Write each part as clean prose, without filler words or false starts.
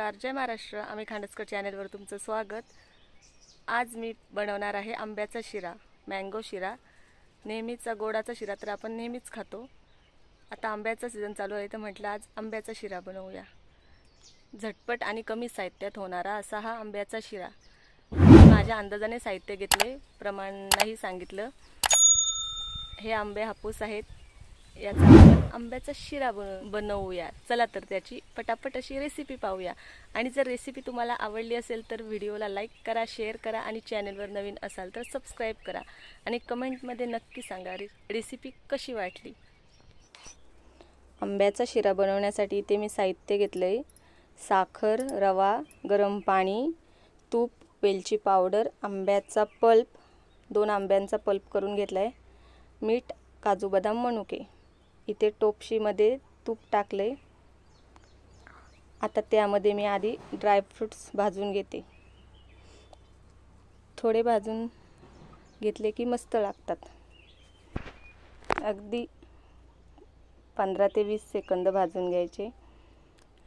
नमस्कार, जय महाराष्ट्र. आम्ही खांडसकर चॅनलवर तुमचं स्वागत. आज मी बनवणार आहे आंब्याचा शिरा, मँगो शिरा. नेहमीचा गोडाचा शिरा तर आपण नेहमीच खातो. आता आंब्याचा सीझन चालू आहे तर म्हटलं आज आंब्याचा शिरा बनवूया. झटपट आणि कमी साहित्यात होणारा असा हा आंब्याचा शिरा. माझ्या अंदाजाने साहित्य घेतले, प्रमाण नाही सांगितलं. हे आंबे हापूस आहेत. याचा आपण आंब्याचा शिरा बनवूया. चला तर त्याची पटापट अशी रेसिपी पाहूया. आणि जर रेसिपी तुम्हाला आवडली असेल तर व्हिडिओला लाईक करा, शेअर करा आणि चॅनलवर नवीन असाल तर सबस्क्राईब करा आणि कमेंटमध्ये नक्की सांगा रेसिपी कशी वाटली. आंब्याचा शिरा बनवण्यासाठी इथे मी साहित्य घेतलंय: साखर, रवा, गरम पाणी, तूप, वेलची पावडर, आंब्याचा पल्प, 2 आंब्यांचा पल्प करून घेतलाय, मीठ, काजू बदाम मनुके. इथे टोपशीमध्ये तूप टाकले. आता त्यामध्ये मी आधी ड्रायफ्रूट्स भाजून घेते. थोडे भाजून घेतले की मस्त लागतात. अगदी 15 ते 20 सेकंद भाजून घ्यायचे.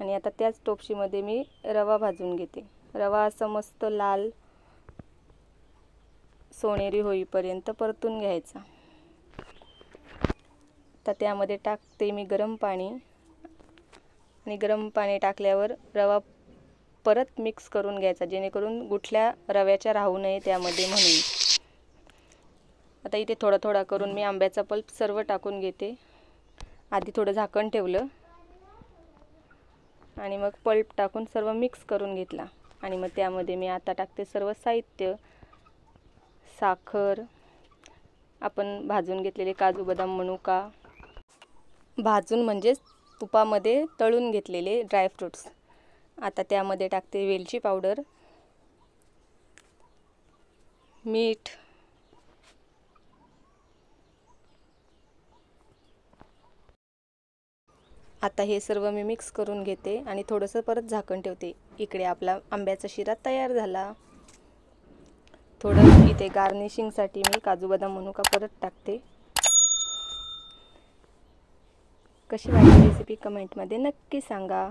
आणि आता त्याच टोपशीमध्ये मी रवा भाजून घेते. रवा असा मस्त लाल सोनेरी होईपर्यंत परतून घ्यायचा. आता त्यामध्ये टाकते मी गरम पाणी. आणि गरम पाणी टाकल्यावर रवा परत मिक्स करून घ्यायचा, जेणेकरून गुठल्या रव्याच्या राहू नये त्यामध्ये म्हणून. आता इथे थोडा थोडा करून मी आंब्याचा पल्प सर्व टाकून घेते. आधी थोडं झाकण ठेवलं आणि मग पल्प टाकून सर्व मिक्स करून घेतला. आणि मग त्यामध्ये मी आता टाकते सर्व साहित्य: साखर, आपण भाजून घेतलेले काजू बदाम मनुका, भाजून म्हणजेच तुपामध्ये तळून घेतलेले ड्रायफ्रूट्स. आता त्यामध्ये टाकते वेलची पावडर, मीठ, आता हे सर्व मी मिक्स करून घेते आणि थोडंसं परत झाकण ठेवते. इकडे आपला आंब्याचा शिरा तयार झाला. थोडं इथे गार्निशिंगसाठी मी काजू बदाम मनुका परत टाकते. कशी वाटली रेसिपी कमेंटमध्ये नक्की सांगा.